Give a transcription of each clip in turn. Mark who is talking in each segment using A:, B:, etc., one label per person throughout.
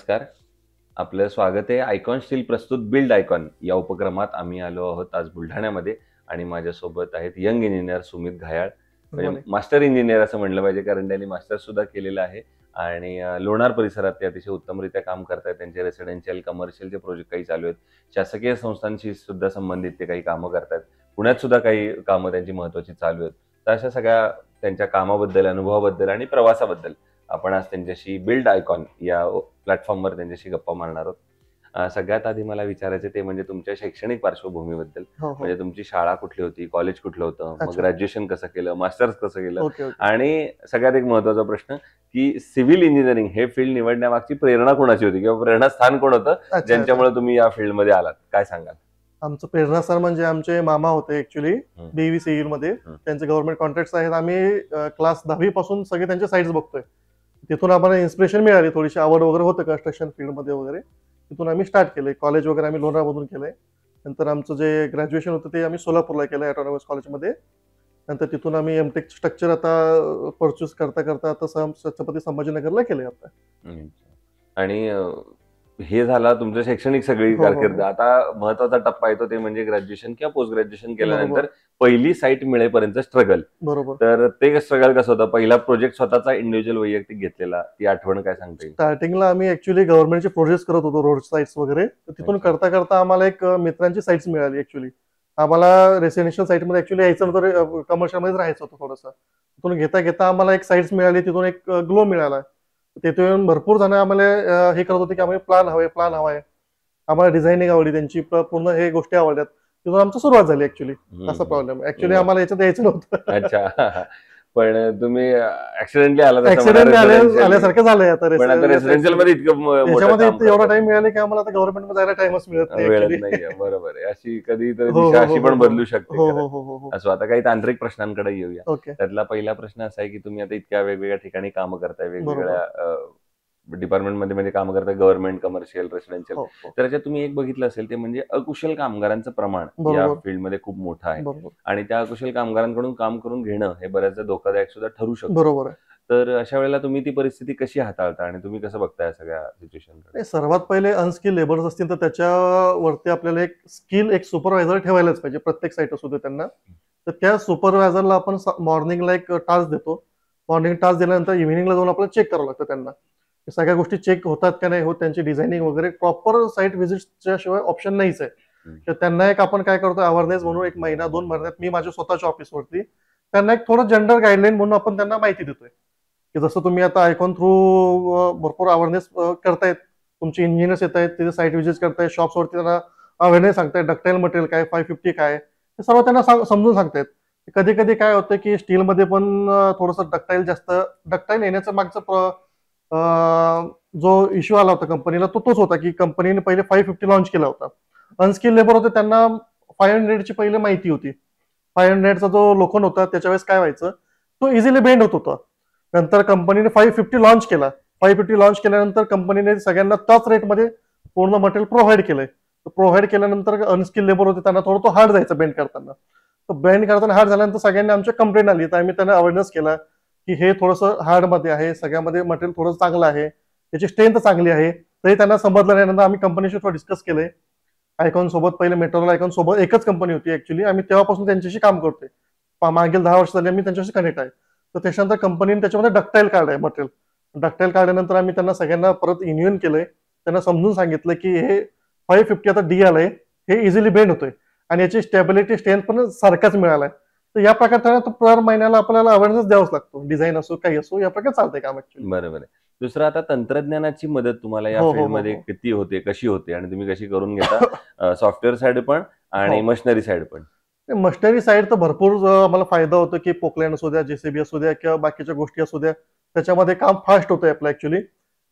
A: नमस्कार. आपलं स्वागत आहे आयकॉन स्टील प्रस्तुत बिल्ड आयकॉन या उपक्रमात आम्ही आलो आहोत आज बुलढाण्यामध्ये आणि माझ्यासोबत आहेत यंग इंजिनियर सुमित घायाळ. म्हणजे मास्टर इंजिनियर असं म्हणलं पाहिजे, कारण त्यांनी मास्टर सुद्धा केलेलं आहे आणि लोणार परिसरात ते अतिशय उत्तमरित्या काम करतात. त्यांचे रेसिडेन्शियल कमर्शियलचे प्रोजेक्ट काही चालू आहेत. शासकीय संस्थांशी सुद्धा संबंधित ते काही कामं करतात. पुण्यात सुद्धा काही कामं त्यांची महत्त्वाची चालू आहेत. तर अशा सगळ्या त्यांच्या कामाबद्दल, अनुभवाबद्दल आणि प्रवासाबद्दल आपण आज त्यांच्याशी बिल्ड आयकॉन या प्लॅटफॉर्मवर त्यांच्याशी गप्पा मारणार आहोत. सगळ्यात आधी मला विचारायचं ते म्हणजे तुमच्या शैक्षणिक पार्श्वभूमीबद्दल. म्हणजे तुमची शाळा कुठली होती, कॉलेज कुठलं होतं, मग ग्रॅज्युएशन कसं केलं, मास्टर्स कसं केलं, आणि सगळ्यात एक महत्वाचा प्रश्न की सिव्हिल इंजिनिअरिंग हे फील्ड निवडण्यामागची प्रेरणा कोणाची होती किंवा प्रेरणास्थान कोण होतं ज्यांच्यामुळे तुम्ही या फील्डमध्ये आलात, काय सांगाल?
B: आमचं प्रेरणास्थान म्हणजे आमचे मामा होते ऍक्च्युली बीव्ही सिव्हिल मध्ये. त्यांचे गव्हर्नमेंट कॉन्ट्रॅक्ट आहेत. आम्ही क्लास 10वी पासून सगळे त्यांचे साईट्स बघतोय. तिथून आम्हाला इन्स्पिरेशन मिळाली, थोडीशी आवड वगैरे होतं कन्स्ट्रक्शन फील्डमध्ये वगैरे. तिथून आम्ही स्टार्ट केलंय. कॉलेज वगैरे आम्ही लोणारमधून केलंय. नंतर आमचं जे ग्रॅज्युएशन होतं ते आम्ही सोलापूरला केलं ऑटोनॉमस कॉलेजमध्ये. नंतर तिथून आम्ही एमटेक स्ट्रक्चर आता परचेस करता करता आता छत्रपती संभाजीनगरला केलंय आता.
A: आणि हे झाला तुमचं शैक्षणिक सगळी कारकीर्द. आता महत्वाचा टप्पा येतो ते म्हणजे ग्रॅज्युएशन किंवा पोस्ट ग्रॅज्युएशन केल्यानंतर पहिली साईट मिळेपर्यंत स्ट्रगल.
B: बरोबर.
A: तर ते स्ट्रगल कसं होतं? पहिला प्रोजेक्ट स्वतःचा इंडिव्हिज्युअल वैयक्तिक घेतलेला, ती आठवण काय सांगता येईल?
B: स्टार्टिंगला आम्ही ऍक्च्युली गव्हर्नमेंटचे प्रोजेक्ट करत होतो, रोड साईट्स वगैरे. तिथून करता करता आम्हाला एक मित्रांची साईट्स मिळाली. ऍक्च्युली आम्हाला रेसिडेन्शियल साईटमध्ये ऍक्च्युली यायचं नव्हतं, कमर्शियल मध्ये राहायचं होतं थोडंसं. तिथून घेता घेता आम्हाला एक साईट्स मिळाली, तिथून एक ग्लो मिळाला. तिथून भरपूर जण आम्हाला हे करत होते की आम्हाला प्लॅन हवाय. आम्हाला डिझायनिंग आवडली, त्यांची पूर्ण हे गोष्टी आवडल्यात. तिथून आमची सुरुवात झाली ऍक्च्युली. असा प्रॉब्लेम ऍक्च्युली आम्हाला याच्यात यायचं नव्हतं.
A: अच्छा, पण तुम्ही ऍक्सिडेंटली
B: आल्यासारखं झालंय आता.
A: रेसिडेन्शियल मध्ये
B: त्याच्यामध्ये एवढा टाइम मिळाला की आम्हाला आता गव्हर्नमेंट मध्ये जायला टाइमच मिळत
A: नाही. बरोबर आहे. अशी कधी दिशा अशी पण बदलू शकते. असं आता काही तांत्रिक प्रश्नांकडे येऊया. त्यातला पहिला प्रश्न असा आहे की तुम्ही आता इतक्या वेगवेगळ्या ठिकाणी कामं करताय, वेगवेगळ्या डिपार्टमेंटमध्ये म्हणजे कामं करताय, गव्हर्नमेंट, कमर्शियल, रेसिडेन्शियल. तर याच्यात तुम्ही एक बघितलं असेल ते म्हणजे अकुशल कामगारांचं प्रमाण या फील्डमध्ये खूप मोठं आहे आणि त्या अकुशल कामगारांकडून काम करून घेणं हे बऱ्याचदा धोकादायक सुद्धा ठरू शकतं.
B: बरोबर आहे.
A: तर अशा वेळेला तुम्ही ती परिस्थिती कशी हाताळता आणि तुम्ही कसं बघताय सगळ्या सिच्युएशनकडे?
B: सर्वात पहिले अनस्किल लेबर्स असतील तर त्याच्यावरती आपल्याला एक सुपरवायझर ठेवायलाच पाहिजे प्रत्येक साईट असू दे त्यांना. तर त्या सुपरवायझरला आपण मॉर्निंगला एक टास्क देतो. मॉर्निंग टास्क दिल्यानंतर इव्हिनिंगला जाऊन आपल्याला चेक करावं लागतं त्यांना सगळ्या गोष्टी चेक होतात का नाही होत, त्यांची डिझायनिंग वगैरे. प्रॉपर साईट व्हिजिटच्या शिवाय ऑप्शन नाहीच आहे. तर त्यांना एक आपण काय करतो अवेअरनेस म्हणून एक महिना 2 महिन्यात मी माझ्या स्वतःच्या ऑफिसवरती त्यांना एक थोडं जनरल गाईडलाईन म्हणून आपण त्यांना माहिती देतोय की जसं तुम्ही आता आयकॉन थ्रू भरपूर अवेअरनेस करतायत, तुमचे इंजिनियर्स येत आहेत, तिथे साईट व्हिजिट करतायत, शॉप्सवरती त्यांना अवेअरनेस सांगतायत, डक्टाईल मटेरियल काय, 550 काय, हे सर्व त्यांना समजून सांगतायत. कधी कधी काय होतं की स्टीलमध्ये पण थोडंसं डक्टाईल येण्याचं मागचं जो इश्यू आला होता कंपनीला तोच होता की कंपनीने पहिले 550 लॉन्च केला होता. अनस्किल लेबर होते, त्यांना 500ची पहिले माहिती होती. 500चा जो लोखंड होता त्याच्या वेळेस काय व्हायचं, तो इझिली बेंड होत होता. नंतर कंपनीने 550 लॉन्च केला. 550 लॉन्च केल्यानंतर कंपनीने सगळ्यांना त्याच रेटमध्ये पूर्ण मटेरियल प्रोव्हाइड केलंय. प्रोव्हाइड केल्यानंतर अनस्किल लेबर होते, त्यांना थोडं तो हार्ड जायचा बेंड करताना. तर बेंड करताना हार्ड झाल्यानंतर सगळ्यांनी आमच्या कंप्लेंट आली, तर आम्ही त्यांना अवेअरनेस केला की हे थोडंसं हार्ड मध्ये आहे, सगळ्यामध्ये मटेरियल थोडं चांगलं आहे, त्याची स्ट्रेंथ चांगली आहे. तरी त्यांना समजलं नाही. नंतर आम्ही कंपनीशी थोडं डिस्कस केलंय. आयकॉन सोबत पहिले मेट्रोला आयकॉन सोबत एकच कंपनी होती ऍक्च्युली. आम्ही तेव्हापासून त्यांच्याशी काम करतोय. मागील 10 वर्ष झाली आम्ही त्यांच्याशी कनेक्ट आहे. तर त्याच्यानंतर कंपनीने त्याच्यामध्ये डक्टाईल काढलंय मटेरियल. डक्टाईल काढल्यानंतर आम्ही त्यांना सगळ्यांना परत इन्व्हिन केलंय. त्यांना समजून सांगितलं की हे 550 आता डी आलंय, हे इझिली बेंड होतोय आणि याची स्टेबिलिटी स्ट्रेंथ पण सारखाच मिळालाय. तर या प्रकारे दर महिन्याला आपल्याला अवेअरनेस द्यावाच लागतो. डिझाईन असो काही असो, या प्रकारे चालतंय काम ऍक्च्युली.
A: बरोबर आहे. दुसरं आता तंत्रज्ञानाची मदत तुम्हाला या फील्डमध्ये किती होते, कशी होते आणि तुम्ही कशी करून घेता? सॉफ्टवेअर साइड पण आणि मशिनरी साइड पण.
B: मशिनरी साईड तर भरपूर आम्हाला फायदा होतो की पोकलँड असू द्या, जेसीबी असू द्या किंवा बाकीच्या गोष्टी असू द्या, त्याच्यामध्ये काम फास्ट होतंय आपलं ऍक्च्युली.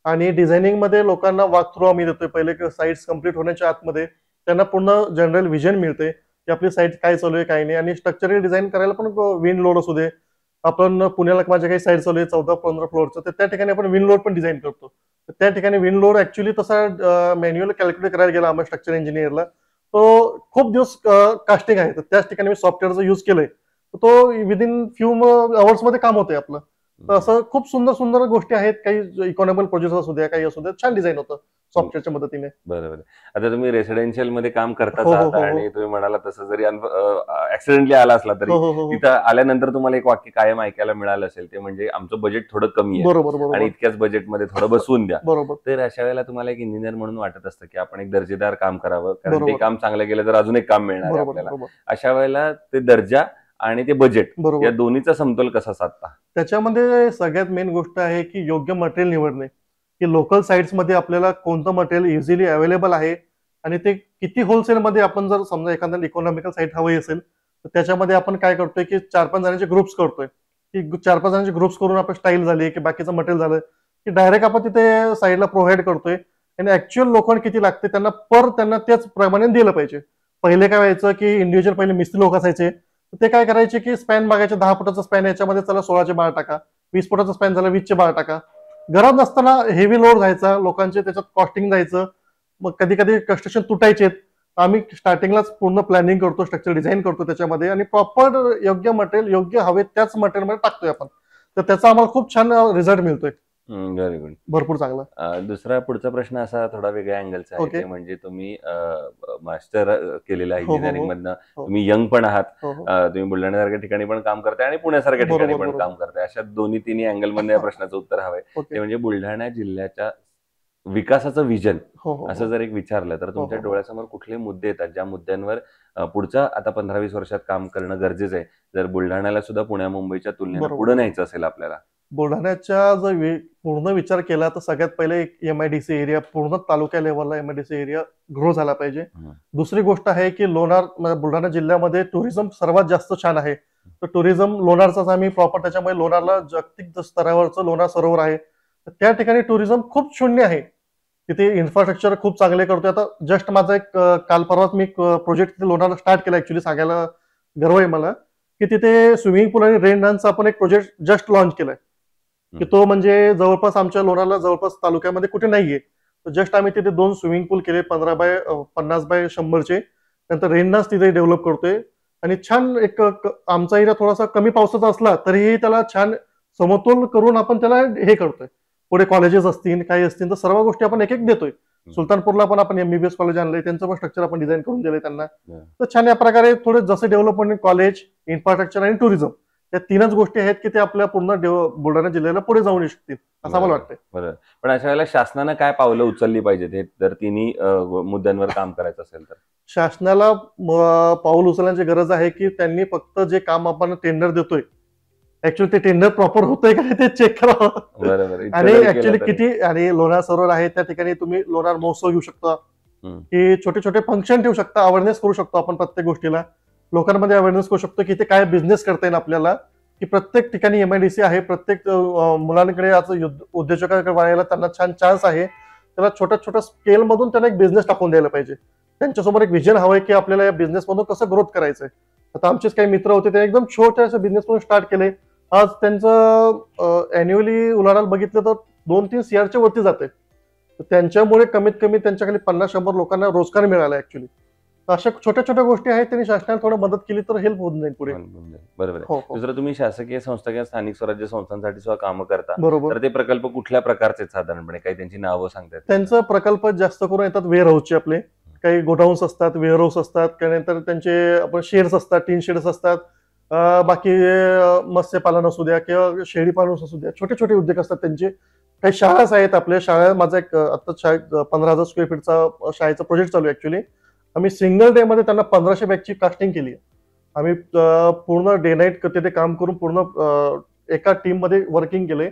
B: आणि डिझायनिंग मध्ये लोकांना वॉक थ्रू आम्ही देतोय. पहिले साईट्स कम्प्लीट होण्याच्या आतमध्ये त्यांना पूर्ण जनरल विजन मिळते की आपली साईट काय चालू आहे काय नाही. आणि स्ट्रक्चरल डिझाईन करायला पण विंड लोड असू दे, आपण पुण्याला माझ्या काही साईट चालू आहे 14-15 फ्लोअरचं, तर त्या ठिकाणी आपण विंड लोड पण डिझाईन करतो. तर त्या ठिकाणी विंड लोड ऍक्च्युली तसा मॅन्युअल कॅल्क्युलेट करायला गेला आम्हाला स्ट्रक्चर इंजिनियरला, तो खूप दिवस कास्टिंग आहे. तर त्याच ठिकाणी मी सॉफ्टवेअरचा यूज केलंय, तर तो विदिन फ्यू अवर्स मध्ये काम होतंय आपलं. तर असं खूप सुंदर सुंदर गोष्टी आहेत. काही इकॉनॉमिकल प्रोजेक्ट असू द्या, काही असू द्या, छान डिझाईन होतं सॉफ्टवेअरच्या मदतीने.
A: बरोबर आहे. आता तुम्ही रेसिडेन्शियल मध्ये काम करताच
B: हो, हो,
A: आहात
B: हो, हो.
A: आणि तुम्ही म्हणाला तसं जरी ऍक्सिडेंटली आला असला तरी
B: हो, हो, हो, हो.
A: तिथं आल्यानंतर तुम्हाला एक वाक्य कायम ऐकायला मिळालं असेल, ते म्हणजे आमचं बजेट थोडं कमी आहे
B: बरोबर
A: आणि
B: बरोबर
A: इतक्याच बजेटमध्ये थोडं बसवून द्या.
B: बरोबर
A: तर अशा वेळेला तुम्हाला एक इंजिनियर म्हणून वाटत असतं की आपण एक दर्जेदार काम करावं, कारण ते
B: बरोबर
A: काम चांगलं केलं तर अजून एक काम मिळणार आहे
B: बरोबर
A: आपल्याला.
B: बरोबर
A: अशा वेळेला ते दर्जा आणि ते बजेट या
B: बरोबर.
A: दोन्हीचा समतोल कसा साधता?
B: त्याच्यामध्ये सगळ्यात मेन गोष्ट आहे की योग्य मटेरियल निवडणे, की लोकल साईट्समध्ये आपल्याला कोणतं मटेरियल इझिली अवेलेबल आहे आणि ते किती होलसेलमध्ये. आपण जर समजा एखाद्या इकॉनॉमिकल साईट हवी असेल तर त्याच्यामध्ये आपण काय करतोय की 4-5 जणांचे ग्रुप्स करतोय, की 4-5 जणांचे ग्रुप्स करून आपण स्टाईल झाली की बाकीचं मटेरियल झालं की डायरेक्ट आपण तिथे साईडला प्रोव्हाइड करतोय आणि ऍक्च्युअल लोखंड किती लागते त्यांना त्याच प्रमाणे दिलं पाहिजे. पहिले काय व्हायचं की इंडिव्हिज्युअल पहिले मिस्त्री लोक असायचे, ते काय करायचे की स्पॅन बघायचे, 10 फुटाचा स्पॅन याच्यामध्ये चला 16चे बार टाका, 20 फुटाचा स्पॅन झाला 20चे बार टाका. गरज नसताना हेवी लोड जायचा, लोकांचे त्याच्यात कॉस्टिंग जायचं. मग कधी कधी कन्स्ट्रक्शन तुटायचे. आम्ही स्टार्टिंगलाच पूर्ण प्लॅनिंग करतो, स्ट्रक्चर डिझाईन करतो त्याच्यामध्ये आणि प्रॉपर योग्य मटेरियल योग्य हवे त्याच मटेरियलमध्ये टाकतोय आपण. तर त्याचा आम्हाला खूप छान रिझल्ट मिळतोय,
A: व्हेरी गुड.
B: भरपूर चांगला.
A: दुसरा पुढचा प्रश्न असा थोडा वेगळ्या अँगलचा आहे,
B: ओके.
A: ते म्हणजे तुम्ही मास्टर केलेलं आहे
B: हो, हो, हो.
A: इंजिनिअरिंग मधनं,
B: हो.
A: तुम्ही यंग पण आहात,
B: हो हो
A: तुम्ही बुलढाण्यासारख्या ठिकाणी पण काम करताय आणि पुण्यासारख्या ठिकाणी
B: बरोबर,
A: पण
B: बरोबर.
A: काम करताय. अशा दोन्ही तिन्ही अँगल मधनं या प्रश्नाचं उत्तर हवंय.
B: ओके.
A: ते म्हणजे बुलढाणा जिल्ह्याच्या विकासाचं विजन
B: हो हो
A: असं जर एक विचारलं तर तुमच्या
B: हो.
A: डोळ्यासमोर कुठले मुद्दे येतात ज्या मुद्द्यांवर पुढच्या आता 15-20 वर्षात काम करणं गरजेचं आहे, जर बुलढाण्याला सुद्धा पुण्या मुंबईच्या तुलनेने
B: बरोबर.
A: पुढे न्यायचं असेल आपल्याला?
B: बुलढाण्याचा जर पूर्ण विचार केला तर सगळ्यात पहिले एक MIDC एरिया, पूर्ण तालुक्या लेवलला MIDC एरिया ग्रो झाला पाहिजे. दुसरी गोष्ट आहे की लोणार म्हणजे बुलढाणा जिल्ह्यामध्ये टुरिझम सर्वात जास्त छान आहे. तर टुरिझम लोणारचाच आम्ही प्रॉपर, त्याच्यामुळे लोणारला जागतिक स्तरावरचं लोणार सरोवर आहे. तर त्या ठिकाणी टुरिझम खूप शून्य आहे. तिथे इन्फ्रास्ट्रक्चर खूप चांगले करतोय. आता जस्ट माझा एक काल परवाच मी प्रोजेक्ट तिथे लोणारला स्टार्ट केला. ऍक्च्युली सांगायला गर्व आहे मला की तिथे स्विमिंग पूल आणि रेन डान्सचा आपण एक प्रोजेक्ट जस्ट लॉन्च केलाय, की तो म्हणजे जवळपास आमच्या लोणारला जवळपास तालुक्यामध्ये कुठे नाहीये. जस्ट आम्ही तिथे 2 स्विमिंग पूल केले 50x100चे. नंतर रेन डान्स तिथे डेव्हलप करतोय आणि छान एक आमचा एरिया थोडासा कमी पावसाचा असला तरीही त्याला छान समतोल करून आपण त्याला हे करतोय. पुढे कॉलेजेस असतील काही असतील तर सर्व गोष्टी आपण एक एक देतोय. सुलतानपूरला पण आपण MBBS कॉलेज आणलंय, त्यांचं पण स्ट्रक्चर आपण डिझाईन करून दिलंय त्यांना. तर छान या प्रकारे थोडे जसे डेव्हलपमेंट, कॉलेज, इन्फ्रास्ट्रक्चर आणि टुरिझम या तीनच गोष्टी आहेत की ते आपल्या पूर्ण बुलढाणा जिल्ह्याला पुढे जाऊ शकतील असं आम्हाला वाटतंय.
A: बरोबर. पण अशा वेळेला शासनानं काय पावलं उचलली पाहिजेत हे जर तिन्ही मुद्द्यांवर काम करायचं असेल तर?
B: शासनाला पाऊल उचलण्याची गरज आहे की त्यांनी फक्त जे काम आपण टेंडर देतोय ऍक्च्युअली ते टेंडर प्रॉपर होतंय का ते चेक करावं.
A: बरोबर.
B: आणि ऍक्च्युली किती आणि लोणार सरोवर आहे त्या ठिकाणी तुम्ही लोणार महोत्सव घेऊ शकता, की छोटे छोटे फंक्शन ठेवू शकता, अवेअरनेस करू शकतो आपण प्रत्येक गोष्टीला. लोकांमध्ये अवेअरनेस करू शकतो की ते काय बिझनेस करता येईल आपल्याला, की प्रत्येक ठिकाणी MIDC आहे, प्रत्येक मुलांकडे आज उद्योजकांकडे वाढायला त्यांना छान चान्स आहे. त्याला छोट्या छोट्या स्केल मधून त्यांना एक बिझनेस टाकून द्यायला पाहिजे. त्यांच्यासमोर एक विजन हवंय की आपल्याला या बिझनेस मधून कसं ग्रोथ करायचंय. आता आमचेच काही मित्र होते ते एकदम छोट्या बिझनेस मधून स्टार्ट केले. आज त्यांचं अॅन्युअली उलाढाल बघितलं तर 2-3 CRच्या वरती जाते. त्यांच्यामुळे कमीत कमी त्यांच्याखाली 50-100 लोकांना रोजगार मिळाला ऍक्च्युली. अशा छोट्या छोट्या गोष्टी आहेत, त्यांनी शासनाने थोडं मदत केली तर हेल्प होऊन जाईल पुढे.
A: बरोबर आहे.
B: हो हो
A: दुसरं तुम्ही शासकीय संस्था किंवा स्थानिक स्वराज्य संस्थांसाठी सुद्धा कामं करता,
B: बरोबर.
A: तर ते प्रकल्प कुठल्या प्रकारचे आहेत साधारणपणे? काही त्यांची नावं सांगतात?
B: त्यांचं प्रकल्प जास्त करून येतात वेअर हाऊसचे, आपले काही गोडाऊन्स असतात, वेअर हाऊस असतात, त्यानंतर त्यांचे आपण शेड्स असतात, टीन शेड्स असतात. बाकी मत्स्यपालन असू द्या किंवा शेळी पालन असू द्या, छोटे छोटे उद्योग असतात त्यांचे. काही शाळाच आहेत आपल्या शाळा. माझा एक आता शाळेत 15,000 स्क्वेअर फीटचा शाळेचा प्रोजेक्ट चालू आहे ऍक्च्युली. आम्ही सिंगल डे मध्ये त्यांना 1500 बॅगची कास्टिंग केली आहे. आम्ही पूर्ण डे नाईट तिथे काम करून पूर्ण एका टीम मध्ये वर्किंग केले.